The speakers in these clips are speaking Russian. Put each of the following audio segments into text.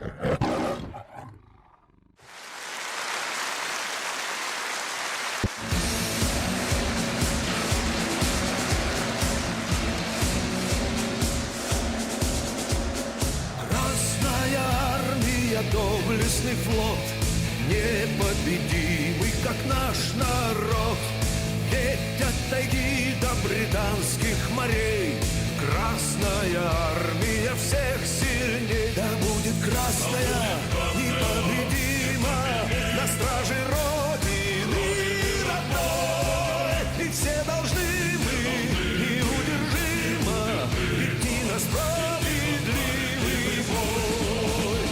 Красная армия, доблестный флот, непобедимый, как наш народ. Ведь от тайги до британских морей Красная армия всех сильней. Да будет красная непобедима на страже Родины родной. И все должны мы неудержимо идти на справедливый бой.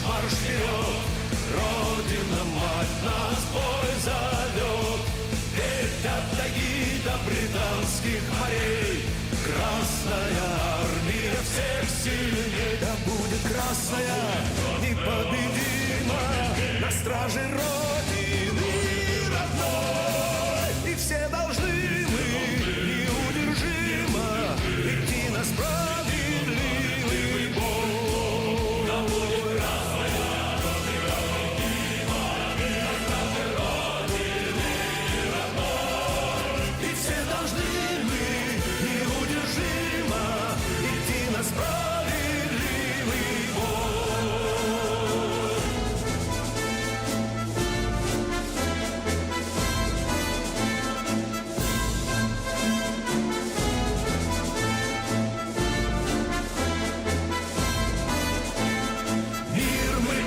Марш вперед, Родина, мать, нас бой зовет. Ведь от тайги до британских морей Красная армия всех сильней. Да будет красная непобедима на страже Родины родной. И все должны мы неудержимо идти на справедливый бой.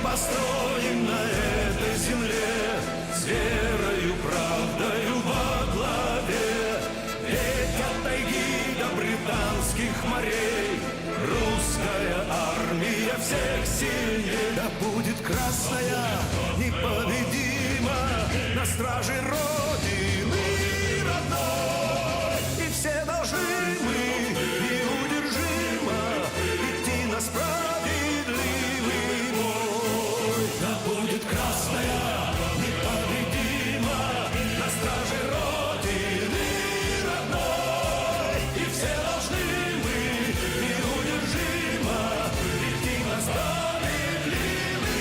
Построен на этой земле с верою, правдою во главе. Ведь от тайги до британских морей русская армия всех сильней. Да будет красная непобедима на страже Родины родной. И все должны мы неудержимо идти на справедливый бой. Да будет красная непобедима на страже Родины родной. И все должны мы неудержимо идти на справедливый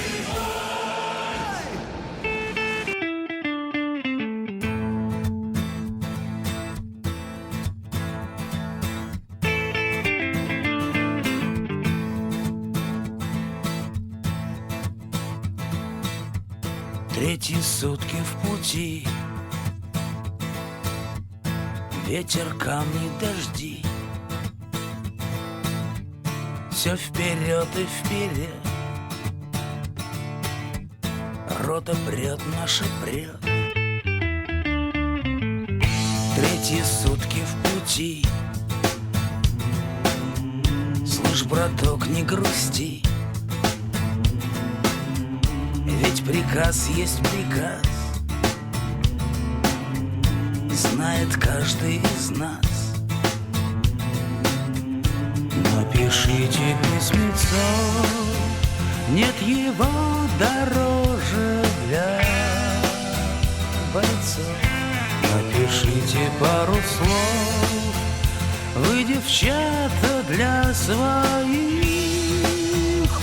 Третьи сутки в пути, ветер, камни, дожди. Все вперед и вперед, рота прет, наша прет. Третьи сутки в пути, слышь, браток, не грусти. Ведь приказ есть приказ, знает каждый из нас. Напишите письмецо, нет его дороже для бойцов. Напишите пару слов, вы, девчата, для своих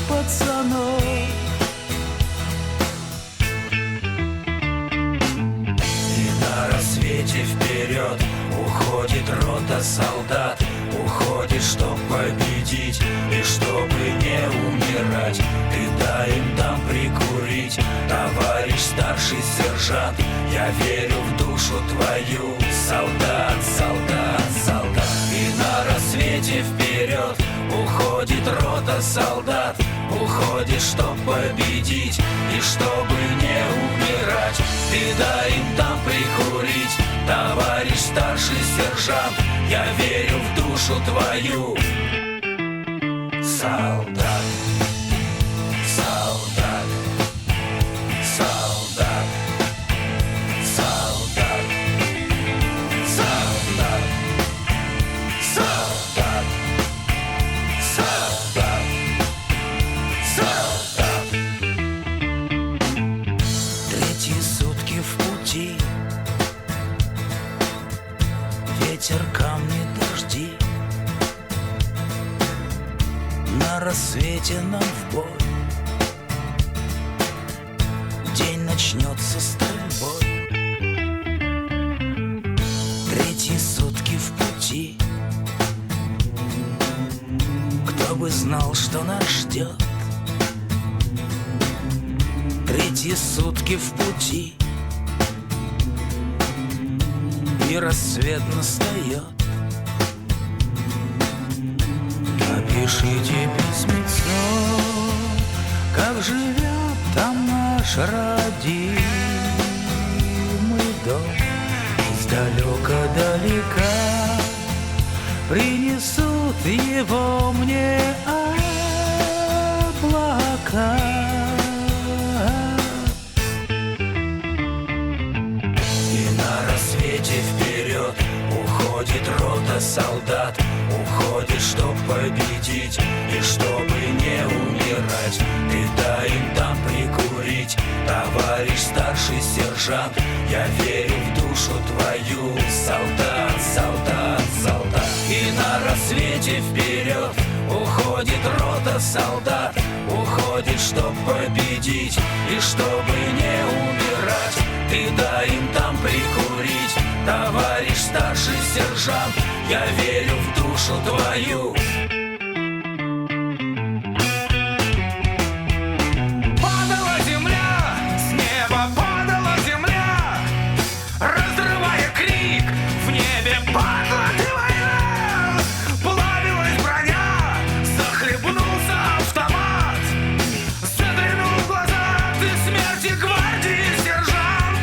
пацанов. Вперед уходит рота солдат, уходит, чтоб победить и чтобы не умирать. Ты дай им там прикурить, товарищ старший сержант. Я верю в душу твою, солдат, солдат, солдат. И на рассвете вперед уходит рота солдат, уходит, чтоб победить и чтобы не умирать. Ты дай им там прикурить, товарищ старший сержант. Я верю в душу твою, солдат, солдат, солдат, солдат, солдат, солдат, солдат. ветер, камни, дожди. На рассвете нам в бой. День начнется стрельбой. Третьи сутки в пути. Кто бы знал, что нас ждет. Третьи сутки в пути. И рассвет настает. Напишите письмецо, как живет там наш родимый дом. Издалека-далека принесут его мне облака. И на рассвете вперед уходит рота солдат. Уходит, чтоб победить и чтобы не умирать. Ты дай им там прикурить, товарищ старший сержант. Я верю в душу твою, солдат, солдат, солдат. И на рассвете вперед уходит рота солдат. Уходит, чтоб победить и чтобы не умирать. Ты дай им там прикурить, товарищ старший сержант. Я верю в душу твою. Падала земля, с неба падала земля, разрывая крик, в небе падла ты война. Плавилась броня, захлебнулся автомат, заглянул в глаза ты смерти гвардии сержант.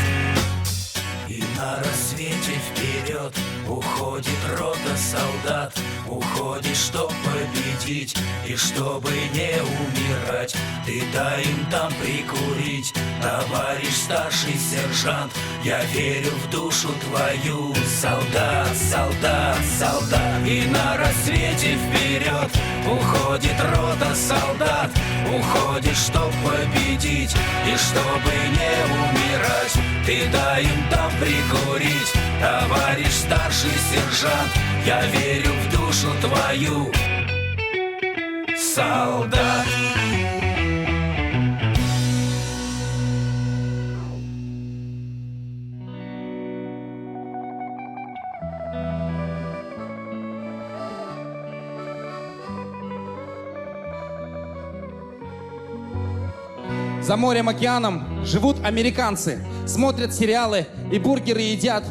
И на рассвете вперед уходит рота солдат. Уходит, чтоб победить и чтобы не умирать. Ты дай им там прикурить, товарищ старший сержант. Я верю в душу твою, солдат, солдат, солдат. И на рассвете вперед уходит рота солдат. Уходит, чтоб победить и чтобы не умирать. Ты дай им там прикурить, товарищ старший сержант. Я верю в душу твою, солдат. За морем, океаном живут американцы, смотрят сериалы и бургеры едят.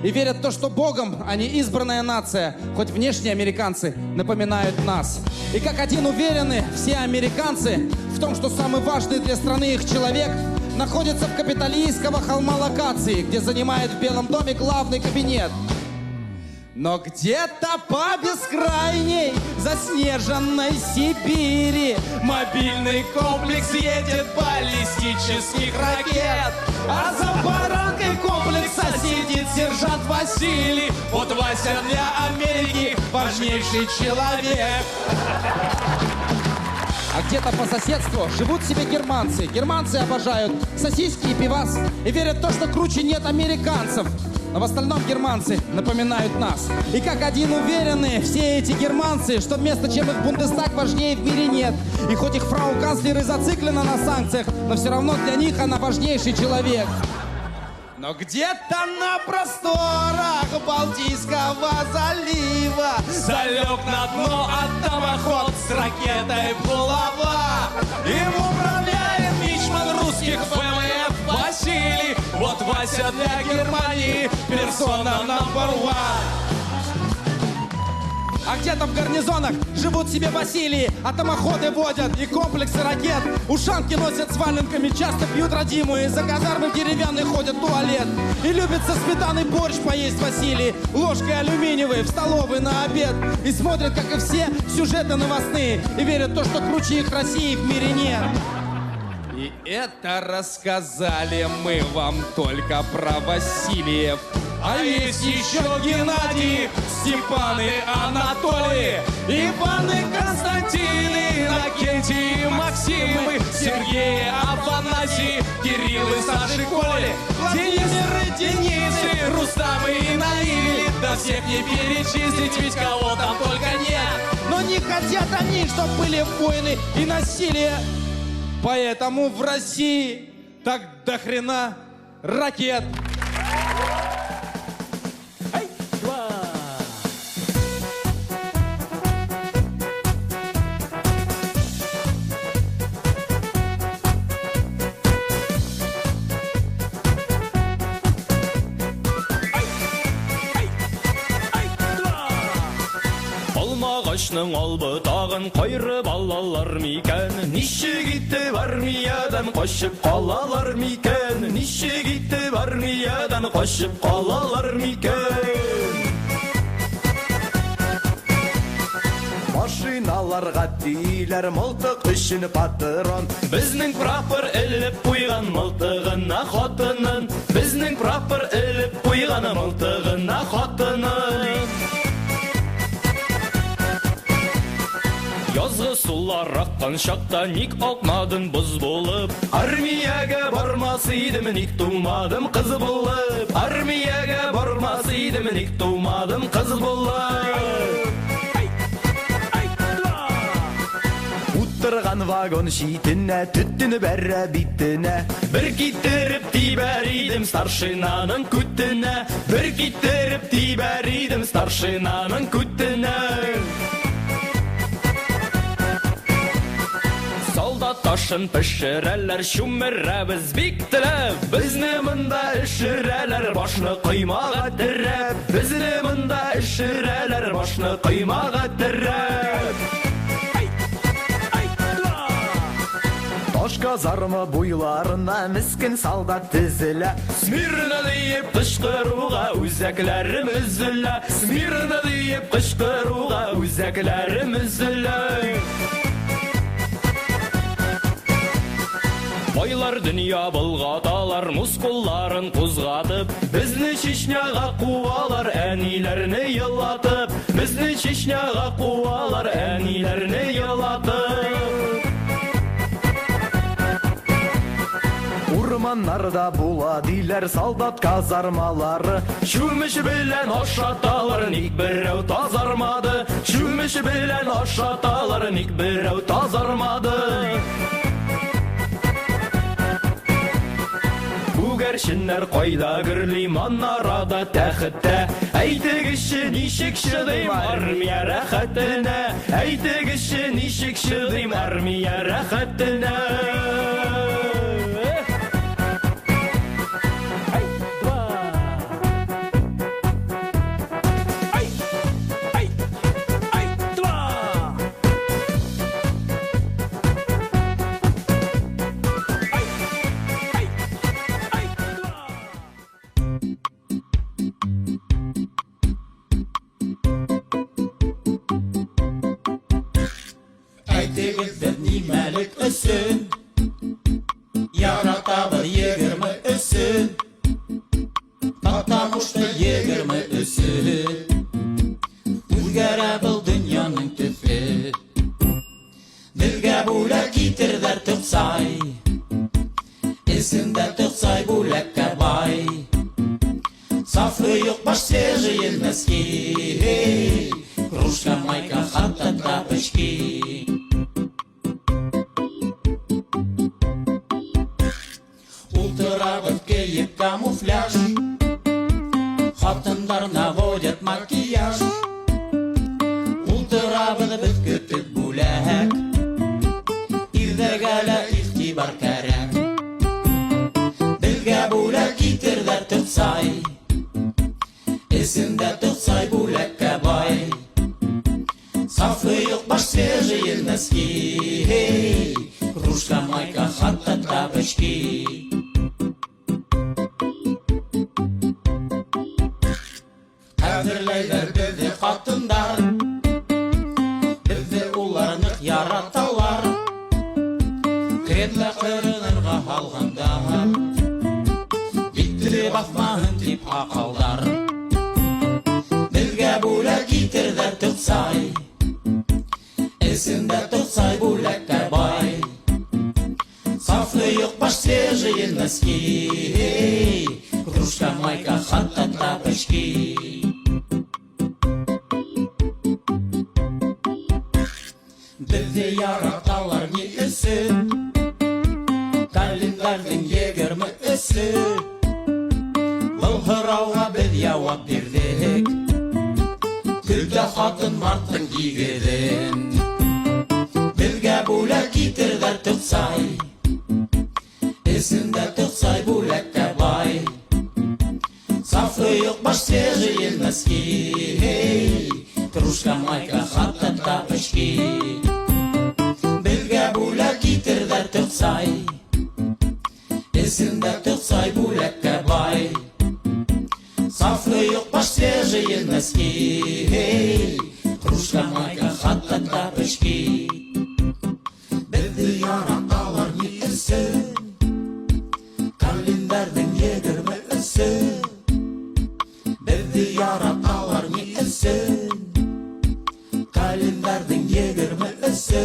И верят в то, что Богом они избранная нация, хоть внешние американцы напоминают нас. И как один уверены все американцы в том, что самый важный для страны их человек находится в капиталистского холма локации, где занимает в Белом доме главный кабинет. Но где-то по бескрайней заснеженной Сибири мобильный комплекс едет баллистических ракет. А за баранкой комплекса сидит сержант Василий. Вот Вася для Америки важнейший человек. А где-то по соседству живут себе германцы. Германцы обожают сосиски и пивас и верят в то, что круче нет американцев. Но в остальном германцы напоминают нас. И как один уверены все эти германцы, что вместо чем их Бундестаг важнее в мире нет. И хоть их фрау-канцлер и зациклена на санкциях, но все равно для них она важнейший человек. Но где-то на просторах Балтийского залива залег на дно атомоход с ракетой «Булава». Им управляет мичман русских ВМФ Василий. Вот Вася для Германии персона номер one. А где-то в гарнизонах живут себе Василии, атомоходы водят и комплексы ракет. Ушанки носят с валенками, часто пьют родимую, за казармы в деревянный ходят в туалет. И любят со сметаной борщ поесть Василий, ложкой алюминиевой в столовой на обед. И смотрят, как и все, сюжеты новостные, и верят в то, что круче их России в мире нет. И это рассказали мы вам только про Васильев. А есть еще Геннадий, Степаны, Анатолий, Иваны, Константины, Иннокентий, Максимы, Сергей, Афанасий, Кирилл и Саши, Коли, Владимиры, Денисы, Рустамы и Наили, да всех не перечислить, ведь кого там только нет. Но не хотят они, чтоб были войны и насилие. Поэтому в России так до хрена ракет. Алмағашның албытағын қайрып алалар мекен? Неше кетіп армиядан қашып қалалар мекен? Неше кетіп армиядан қашып қалалар мекен? Машиналарға тийлер мылтық үшін патрон. Біздің прапор іліп қойған мылтығына хатынын. Біздің прапор іліп қойған мылтығына хатынын. Yazғы сулар аққан шақта ник алқмадың бұз болып. Армияға бармас едім, ник тумадым қыз болып. Армияға бармас едім, ник тумадым қыз болып. Уттырған вагон шитіне, түттіні бәрі биттіне. Бір кетіріп тибәр едім старшинаның күттіне. Бір кетіріп тибәр едім старшинаның күттіне. Солдат ташын пішірәлер, шумірәбіз биктіліп. Бізні мұнда ішірәлер, башны қоймаға тірәп. Бізні мұнда ішірәлер, башны қоймаға тірәп. Таш казарма бойларына міскін солдат тізілі. Смирно дейіп қышқыруға өзәкләрім үзілі. Смирно дейіп қышқыруға өзәкләрім үзілі. Байлар дүния бұлғаталар, мускулларын қозғатып. Бізні Чечняға қуалар, әнилеріні елатып. Бізні Чечняға қуалар, әнилеріні елатып. Урманнарда була дейлер солдат казармалары. Шүміш білән ашаталар, ник біреу тазармады. Шүміш білән ашаталар, ник біреу тазармады. Күгәршінлер қайда күрлі манарада тәхітті. Әйтігіші нишік шыдым армия рәхәтіне. Әйтігіші нишік шыдым армия рәхәтіне. Әйтегізді немәлік үсін, яратабы 20 үсін, Татамушты 20 үсін, Үзгәрә бұл дүнияның түфі. Dilgә бүләк китердәр тұқсай, Исендә тұқсай бүләккә бай. Сафы юк баш свежие носки, Кружка, майка, хата, тапочки. Ултырабыт кейіп камуфляж, Хатындар наводят макияж. Ултырабыт бит көтіп бүләк, Ирдәргәлә ихтибар кәрәк. Dilgә бүләк китердәр тұқсай, Исендә тұқсай бүләккә бай. Сафы юк баш свежие носки, Кружка, майка, хата, тапочки. Қадірләйләр бізді хатындар, Бізді улар нык яраталар. Кредлә қырынырға алғандар, Биттірі бақмағын тип ақалдар. Dilgә бүләк китердәр тұқсай, Исендә тұқсай бүләккә бай. Сафы юк баш свежие носки, Кружка, майка, хата, тапочки. яуап бирдек. Гүлгә хатын марттың игеден. Биргә бүләк китердәр туксай. Эсендә туксай бүләккә бай. Сафлы юк баш свежие носки. Кружка, майка, хата, тапочки. Биргә бүләк китердәр туксай. Эсендә туксай бүләккә бай. Сафлы юк баш свежие носки. Кружка, майка, хата, тапочки. Беҙҙе яраталар ни өсөн? Календарҙың 23-сө. Беҙҙе яраталар ни өсөн? Календарҙың 23-сө.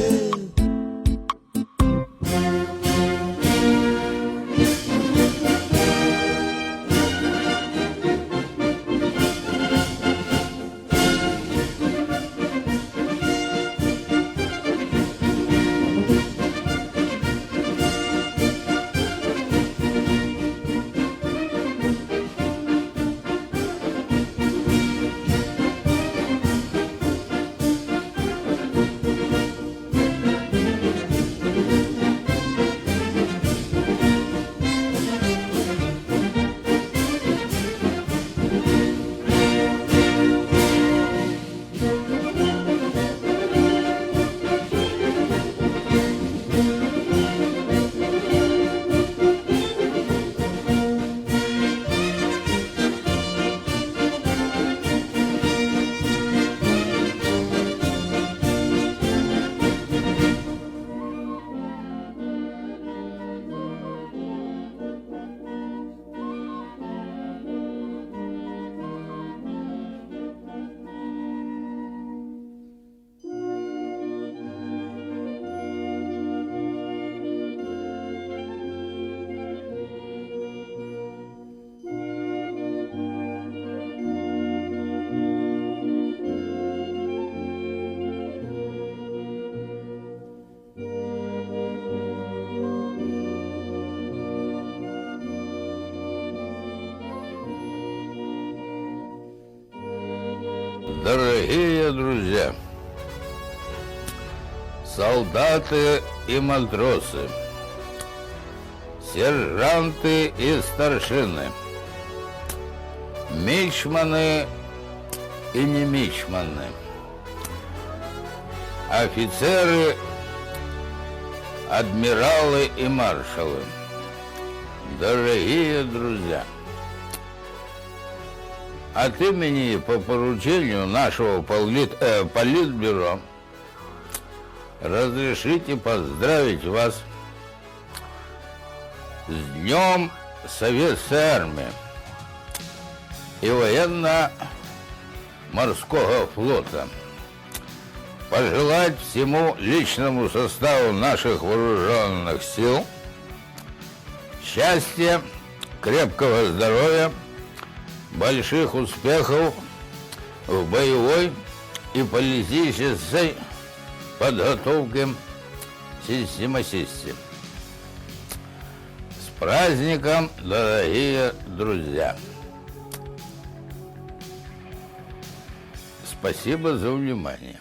Дорогие друзья, солдаты и матросы, сержанты и старшины, мичманы и не мичманы, офицеры, адмиралы и маршалы, дорогие друзья, от имени по поручению нашего политбюро разрешите поздравить вас с Днем Советской Армии и военно-морского флота. Пожелать всему личному составу наших вооруженных сил счастья, крепкого здоровья, больших успехов в боевой и политической подготовке систематисте. С праздником, дорогие друзья! Спасибо за внимание.